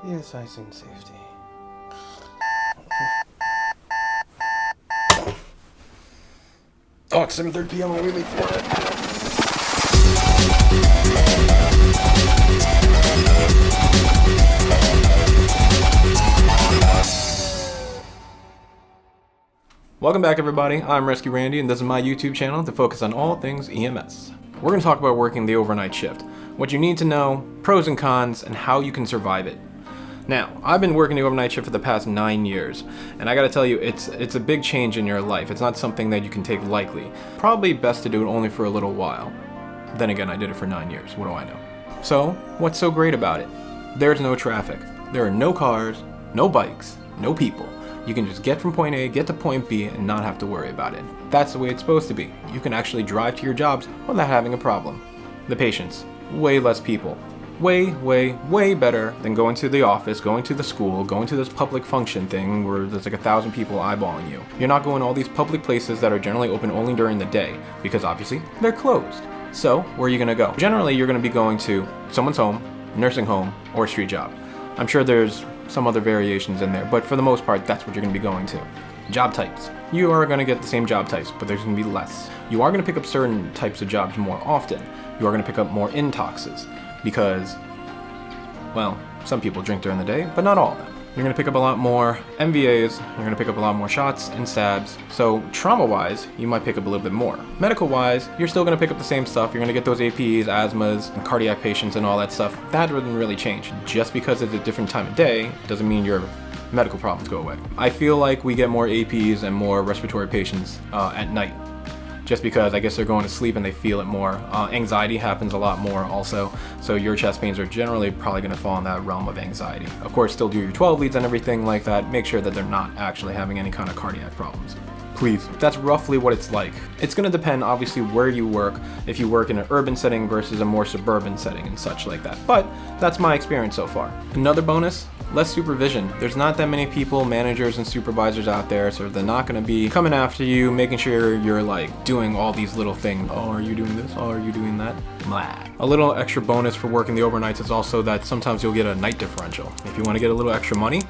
Yes, I sing safety. Oh, it's 7:30 p.m. I'm really late for it. Welcome back, everybody. I'm RescueRandy, and this is my YouTube channel to focus on all things EMS. We're going to talk about working the overnight shift, what you need to know, pros and cons, and how you can survive it. Now, I've been working the overnight shift for the past 9 years, and I gotta tell you, it's a big change in your life. It's not something that you can take lightly. Probably best to do it only for a little while. Then again, I did it for 9 years. What do I know? So, what's so great about it? There's no traffic. There are no cars, no bikes, no people. You can just get from point A, get to point B, and not have to worry about it. That's the way it's supposed to be. You can actually drive to your jobs without having a problem. The patients, way less people. Way better than going to the office, going to the school, going to this public function thing where there's like 1,000 people eyeballing you. You're not going to all these public places that are generally open only during the day because obviously they're closed. So where are you gonna go? Generally, you're gonna be going to someone's home, nursing home, or a street job. I'm sure there's some other variations in there, but for the most part, that's what you're gonna be going to. Job types. You are gonna get the same job types, but there's gonna be less. You are gonna pick up certain types of jobs more often. You are gonna pick up more intoxes. Because, well, some people drink during the day, but not all of them. You're gonna pick up a lot more MVAs, you're gonna pick up a lot more shots and stabs, so trauma-wise, you might pick up a little bit more. Medical-wise, you're still gonna pick up the same stuff, you're gonna get those APs, asthmas, and cardiac patients and all that stuff. That doesn't really change. Just because it's a different time of day, doesn't mean your medical problems go away. I feel like we get more APs and more respiratory patients at night. Just because I guess they're going to sleep and they feel it more. Anxiety happens a lot more also, so your chest pains are generally probably going to fall in that realm of anxiety. Of course, still do your 12 leads and everything like that. Make sure that they're not actually having any kind of cardiac problems. Please. That's roughly what it's like. It's going to depend obviously where you work, if you work in an urban setting versus a more suburban setting and such like that. But that's my experience so far. Another bonus, less supervision. There's not that many people, managers and supervisors out there, so they're not going to be coming after you, making sure you're like doing all these little things. Oh, are you doing this? Oh, are you doing that? Blah. A little extra bonus for working the overnights is also that sometimes you'll get a night differential. If you want to get a little extra money,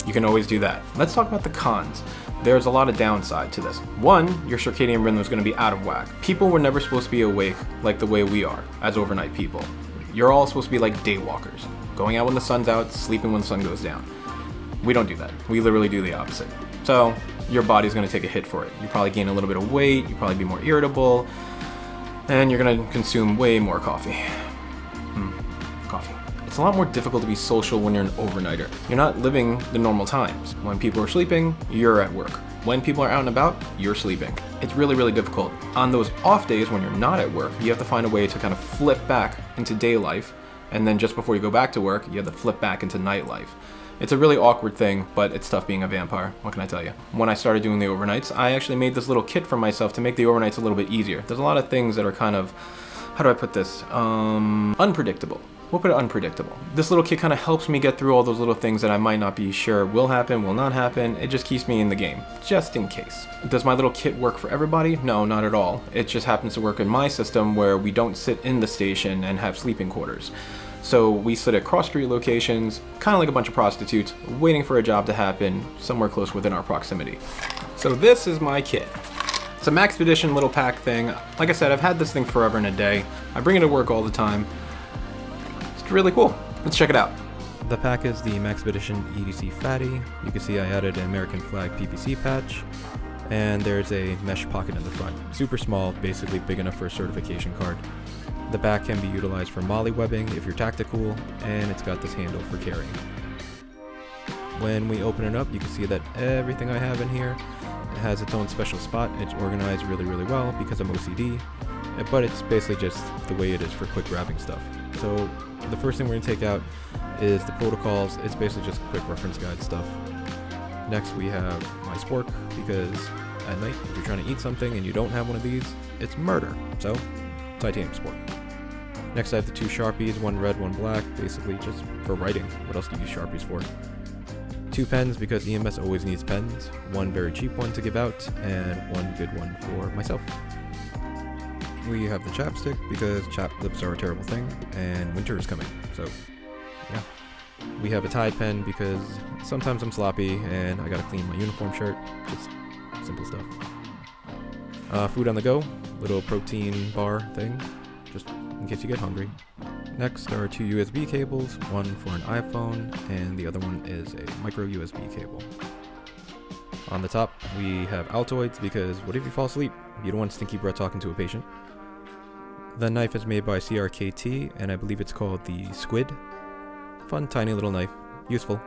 you can always do that. Let's talk about the cons. There's a lot of downside to this. One, your circadian rhythm is going to be out of whack. People were never supposed to be awake like the way we are as overnight people. You're all supposed to be like day walkers, going out when the sun's out, sleeping when the sun goes down. We don't do that. We literally do the opposite. So your body's going to take a hit for it. You probably gain a little bit of weight, you probably be more irritable, and you're going to consume way more coffee. Coffee. It's a lot more difficult to be social when you're an overnighter. You're not living the normal times. When people are sleeping, you're at work. When people are out and about, you're sleeping. It's really difficult. On those off days when you're not at work, you have to find a way to kind of flip back into day life, and then just before you go back to work, you have to flip back into nightlife. It's a really awkward thing, but it's tough being a vampire. What can I tell you? When I started doing the overnights, I actually made this little kit for myself to make the overnights a little bit easier. There's a lot of things that are kind of, how do I put this? Unpredictable. We'll put it unpredictable. This little kit kind of helps me get through all those little things that I might not be sure will happen, will not happen. It just keeps me in the game, just in case. Does my little kit work for everybody? No, not at all. It just happens to work in my system where we don't sit in the station and have sleeping quarters. So we sit at cross-street locations, kind of like a bunch of prostitutes, waiting for a job to happen somewhere close within our proximity. So this is my kit. It's a Maxpedition little pack thing. Like I said, I've had this thing forever and a day. I bring it to work all the time. It's really cool. Let's check it out. The pack is the Maxpedition EDC Fatty. You can see I added an American flag PVC patch, and there's a mesh pocket in the front. Super small, basically big enough for a certification card. The back can be utilized for molly webbing if you're tactical, and it's got this handle for carrying. When we open it up, you can see that everything I have in here has its own special spot. It's organized really well because I'm OCD, but it's basically just the way it is for quick grabbing stuff. So the first thing we're going to take out is the protocols. It's basically just quick reference guide stuff. Next we have my Spork, because at night if you're trying to eat something and you don't have one of these, it's murder. So titanium Spork. Next I have the two Sharpies, one red, one black, basically just for writing. What else do you use Sharpies for? Two pens, because EMS always needs pens. One very cheap one to give out, and one good one for myself. We have the chapstick, because chapped lips are a terrible thing, and winter is coming, so yeah. We have a Tide pen because sometimes I'm sloppy and I gotta clean my uniform shirt. Just simple stuff. Food on the go, little protein bar thing, just in case you get hungry. Next are 2 USB cables, one for an iPhone and the other one is a micro USB cable. On the top, we have Altoids because what if you fall asleep? You don't want stinky breath talking to a patient. The knife is made by CRKT and I believe it's called the Squid. Fun, tiny little knife, useful.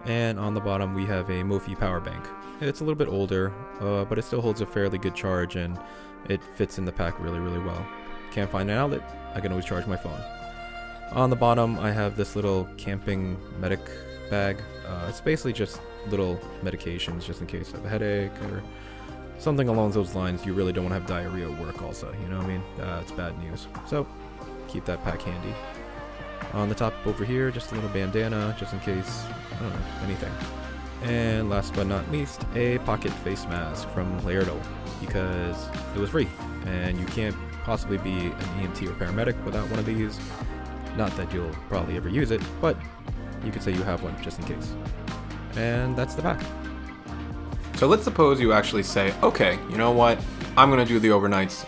And on the bottom we have a mophie power bank. It's a little bit older, but it still holds a fairly good charge and it fits in the pack really well. Can't find an outlet, I can always charge my phone. On the bottom I have this little camping medic bag. It's basically just little medications just in case you have a headache or something along those lines. You really don't want to have diarrhea at work also, you know what I mean? It's bad news. So keep that pack handy. On the top over here, just a little bandana just in case, I don't know, anything. And last but not least, a pocket face mask from Laerdal because it was free and you can't possibly be an EMT or paramedic without one of these. Not that you'll probably ever use it, but you could say you have one just in case. And that's the pack. So let's suppose you actually say, okay, you know what? I'm gonna do the overnights.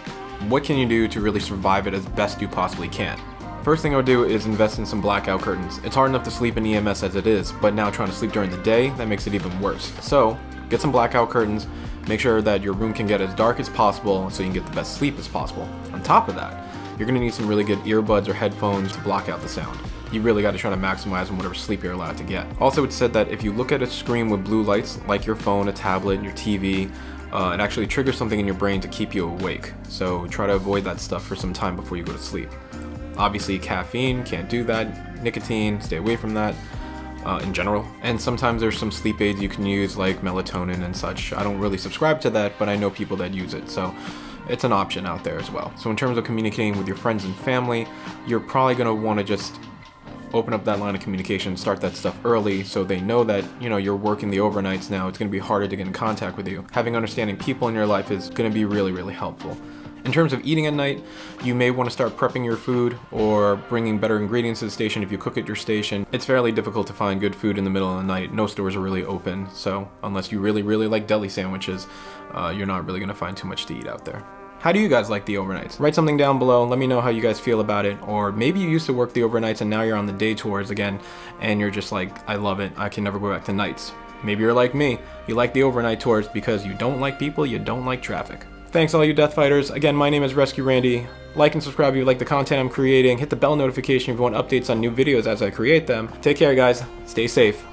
What can you do to really survive it as best you possibly can? First thing I would do is invest in some blackout curtains. It's hard enough to sleep in EMS as it is, but now trying to sleep during the day, that makes it even worse. So get some blackout curtains, make sure that your room can get as dark as possible so you can get the best sleep as possible. On top of that, you're gonna need some really good earbuds or headphones to block out the sound. You really got to try to maximize on whatever sleep you're allowed to get. Also, it's said that if you look at a screen with blue lights, like your phone, a tablet, your TV, it actually triggers something in your brain to keep you awake. So try to avoid that stuff for some time before you go to sleep. Obviously, caffeine, can't do that. Nicotine, stay away from that in general. And sometimes there's some sleep aids you can use like melatonin and such. I don't really subscribe to that, but I know people that use it. So it's an option out there as well. So in terms of communicating with your friends and family, you're probably going to want to just open up that line of communication, start that stuff early so they know that, you know, you're working the overnights now. It's going to be harder to get in contact with you. Having understanding people in your life is going to be really helpful. In terms of eating at night, you may want to start prepping your food or bringing better ingredients to the station if you cook at your station. It's fairly difficult to find good food in the middle of the night. No stores are really open, so unless you really like deli sandwiches, you're not really going to find too much to eat out there. How do you guys like the overnights? Write something down below, let me know how you guys feel about it, or maybe you used to work the overnights and now you're on the day tours again and you're just like, I love it, I can never go back to nights. Maybe you're like me, you like the overnight tours because you don't like people, you don't like traffic. Thanks all you death fighters. Again, my name is RescueRandy. Like and subscribe if you like the content I'm creating. Hit the bell notification if you want updates on new videos as I create them. Take care guys, stay safe.